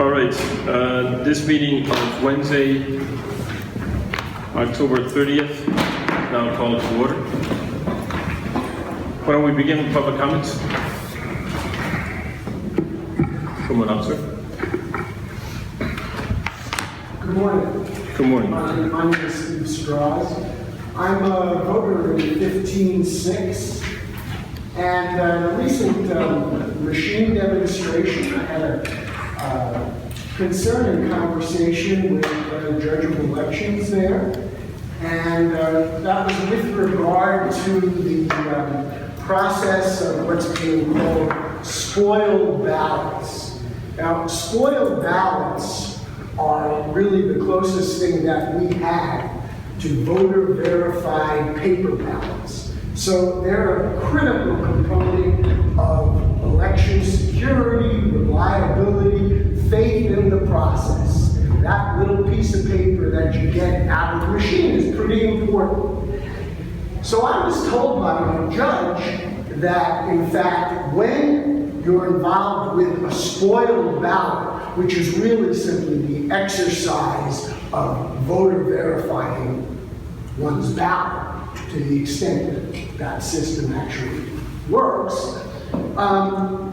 All right, this meeting of Wednesday, October 30th, now called to order. Why don't we begin with public comments? Come on up, sir. Good morning. Good morning. My name is Strahs. I'm a voter in 15-6, and a recent machine demonstration, I had a concerning conversation with the judge of elections there, and that was with regard to the process of what's being called spoiled ballots. Now, spoiled ballots are really the closest thing that we have to voter-verified paper ballots. So they're a critical component of election security, reliability, faith in the process. That little piece of paper that you get out of the machine is pretty important. So I was told by my judge that, in fact, when you're involved with a spoiled ballot, which is really simply the exercise of voter verifying one's ballot to the extent that that system actually works,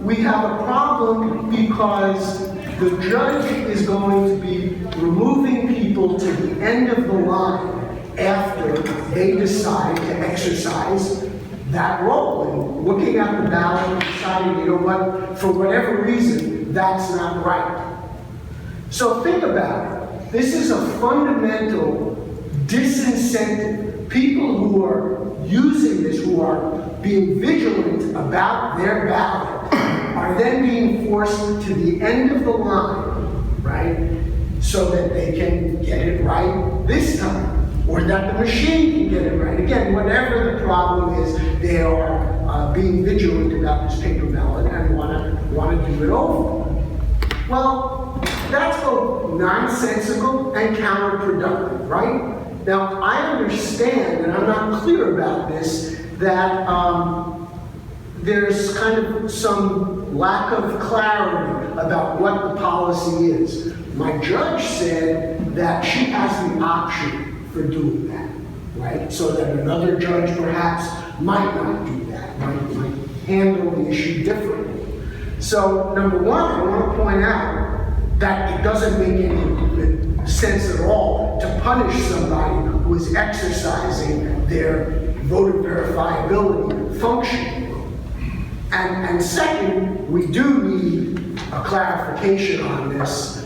we have a problem because the judge is going to be removing people to the end of the line after they decide to exercise that role and looking at the ballot and deciding, you know what, for whatever reason, that's not right. So think about it. This is a fundamental disincentive. People who are using this, who are being vigilant about their ballot, are then being forced to the end of the line, right? So that they can get it right this time, or that the machine can get it right. Again, whatever the problem is, they are being vigilant about this paper ballot and want to do it over. Well, that's both nonsensical and counterproductive, right? Now, I understand, and I'm not clear about this, that there's kind of some lack of clarity about what the policy is. My judge said that she has the option for doing that, right? So that another judge perhaps might not do that, might handle the issue differently. So, number one, I want to point out that it doesn't make any sense at all to punish somebody who is exercising their voter verifiability function. And second, we do need a clarification on this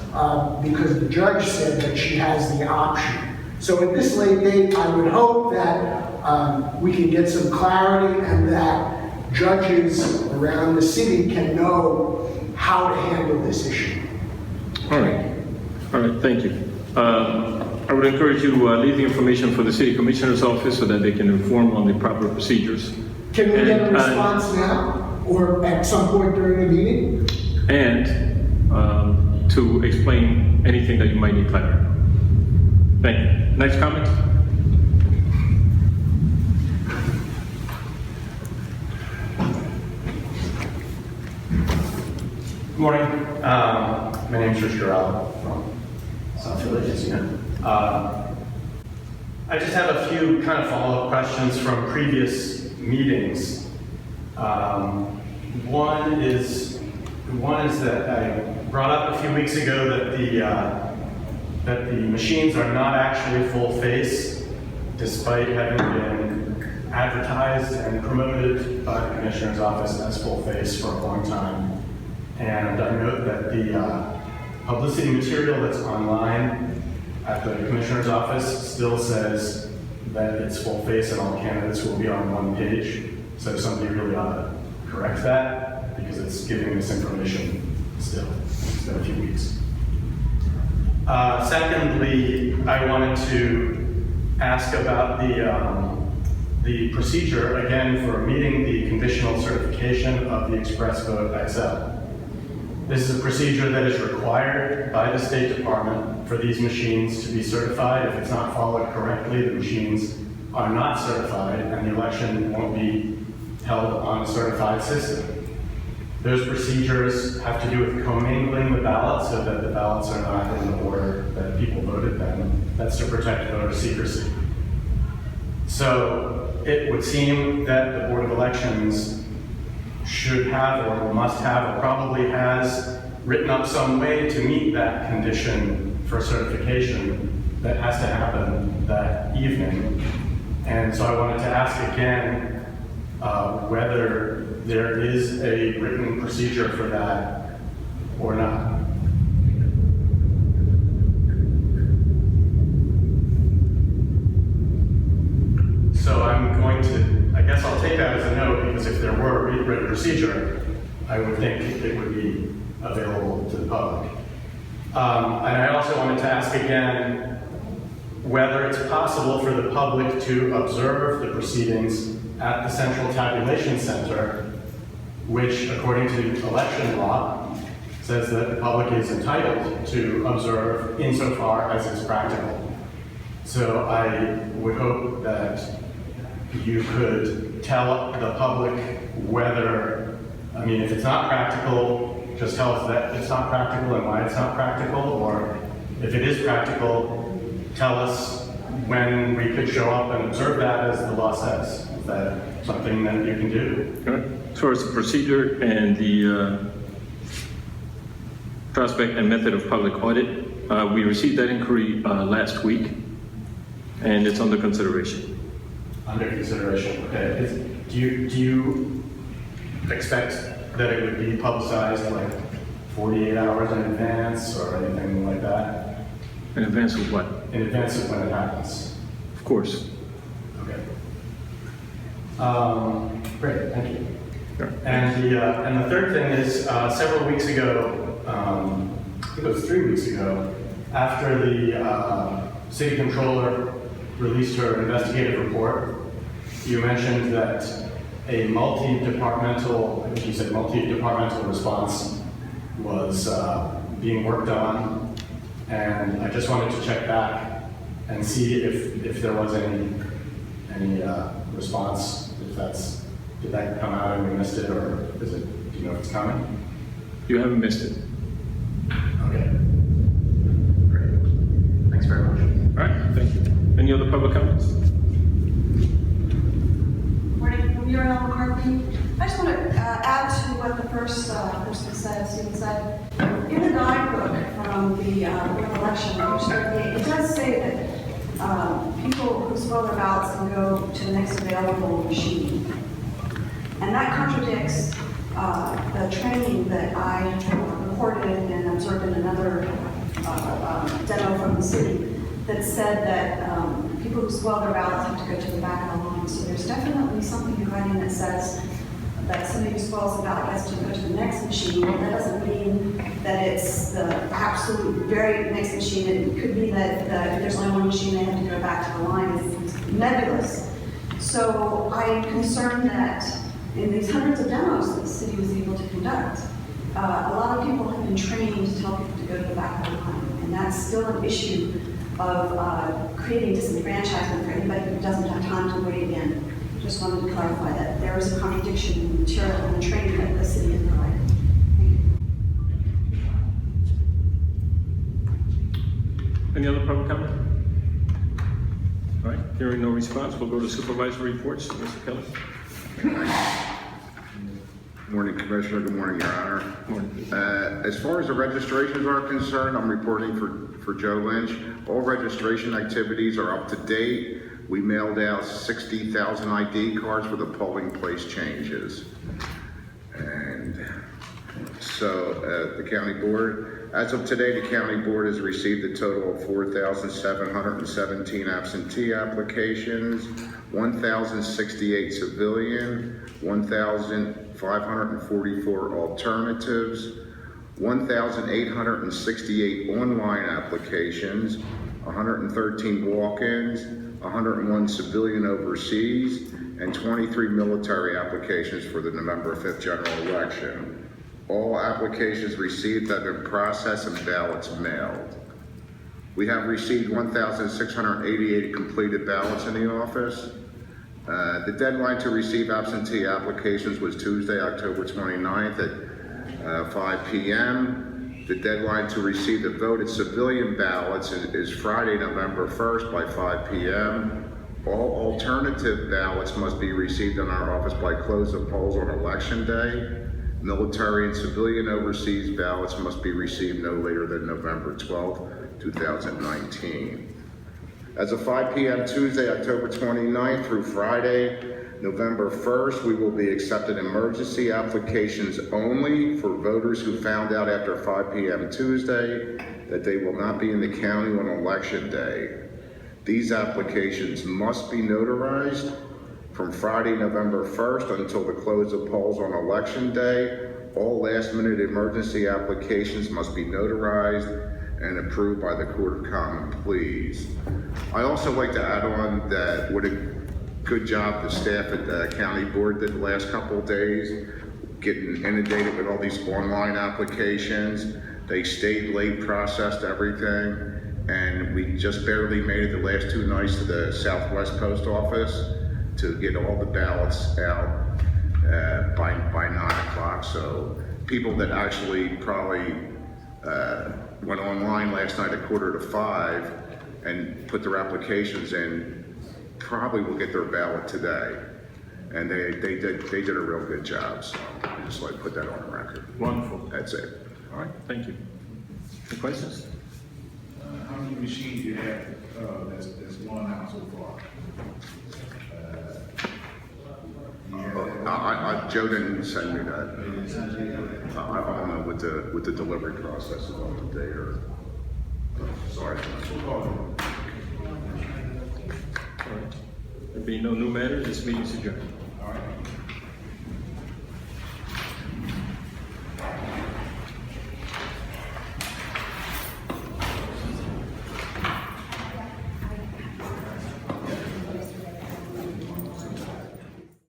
because the judge said that she has the option. So at this late date, I would hope that we can get some clarity and that judges around the city can know how to handle this issue. All right, thank you. I would encourage you to leave the information for the City Commissioner's office so that they can inform on the proper procedures. Can we get a response now or at some point during the meeting? And to explain anything that you might need clarity. Thank you. Next comment? Good morning. My name is Garella from South Phila, as you know. I just have a few kind of follow-up questions from previous meetings. One is that I brought up a few weeks ago that the machines are not actually full face, despite having been advertised and promoted by the Commissioner's office as full face for a long time. And I note that the publicity material that's online at the Commissioner's office still says that it's full face and all candidates will be on one page. So somebody really ought to correct that because it's giving misinformation still. It's been a few weeks. Secondly, I wanted to ask about the procedure, again, for meeting the conditional certification of the ExpressVote XL. This is a procedure that is required by the State Department for these machines to be certified. If it's not followed correctly, the machines are not certified and the election won't be held on a certified system. Those procedures have to do with commingling the ballots so that the ballots are not in the order that people voted them. That's to protect voter secrecy. So it would seem that the Board of Elections should have or must have or probably has written up some way to meet that condition for certification that has to happen that evening. And so I wanted to ask again whether there is a written procedure for that or not. So I'm going to, I guess I'll take that as a no, because if there were a written procedure, I would think it would be available to the public. And I also wanted to ask again whether it's possible for the public to observe the proceedings at the Central Tabulation Center, which, according to election law, says that the public is entitled to observe insofar as it's practical. So I would hope that you could tell the public whether, I mean, if it's not practical, just tell us that it's not practical and why it's not practical, or if it is practical, tell us when we could show up and observe that as the law says. Is that something that you can do? Okay. As far as the procedure and the prospect and method of public audit, we received that inquiry last week, and it's under consideration. Under consideration, okay. Do you expect that it would be publicized like 48 hours in advance or anything like that? In advance of what? In advance of when it happens. Of course. Okay. Great, thank you. Sure. And the third thing is, several weeks ago, I think it was 3 weeks ago, after the city controller released her investigative report, you mentioned that a multi-departmental, I think you said multi-departmental response was being worked on, and I just wanted to check back and see if there was any response. Did that come out and we missed it, or do you know if it's coming? You haven't missed it. Okay. Great. Thanks very much. All right, thank you. Any other public comments? Morning, Murielle McCarthy. I just want to add to what the first person said, Stephen said. In the guidebook from the election, it does say that people who spoil their ballots can go to the next available machine. And that contradicts the training that I reported and observed in another demo from the city that said that people who spoil their ballots have to go to the back of the line. So there's definitely something in writing that says that somebody who spoils the ballot has to go to the next machine. That doesn't mean that it's the absolute very next machine. It could be that if there's only one machine, they have to go back to the line. It's nebulous. So I'm concerned that in these hundreds of demos that the city was able to conduct, a lot of people have been trained to tell people to go to the back of the line. And that's still an issue of creating disenfranchisement for anybody who doesn't have time to wait again. Just wanted to clarify that there is a contradiction in the material and the training that the city has provided. Thank you. Any other public comment? All right, hearing no response, we'll go to supervisor reports. Mr. Kelly. Morning, Commissioner. Good morning, Your Honor. Morning. As far as the registrations are concerned, I'm reporting for Joe Lynch. All registration activities are up to date. We mailed out 60,000 ID cards for the polling place changes. And so the county board, as of today, the county board has received a total of 4,717 absentee applications, 1,068 civilian, 1,544 alternatives, 1,868 online applications, 113 walk-ins, 101 civilian overseas, and 23 military applications for the November 5th general election. All applications received have been processed and ballots mailed. We have received 1,688 completed ballots in the office. The deadline to receive absentee applications was Tuesday, October 29th at 5 p.m. The deadline to receive the voted civilian ballots is Friday, November 1st by 5 p.m. All alternative ballots must be received in our office by close of polls on Election Day. Military and civilian overseas ballots must be received no later than November 12th, 2019. As of 5 p.m. Tuesday, October 29th through Friday, November 1st, we will be accepting emergency applications only for voters who found out after 5 p.m. Tuesday that they will not be in the county on Election Day. These applications must be notarized from Friday, November 1st until the close of polls on Election Day. All last-minute emergency applications must be notarized and approved by the Court of Common Pleas. I also like to add on that what a good job the staff at the county board did the last couple of days, getting inundated with all these online applications. They stayed late, processed everything, and we just barely made it the last 2 nights to the Southwest Post Office to get all the ballots out by 9 o'clock. So people that actually probably went online last night at 4:45 and put their applications in probably will get their ballot today. And they did a real good job. So I just like to put that on the record. Wonderful. That's it. All right, thank you. Any questions? How many machines do you have that's going out so far? Joe didn't send me that. I don't know what the delivery process is on today or. Sorry. All right. There being no new matters, this meeting is adjourned.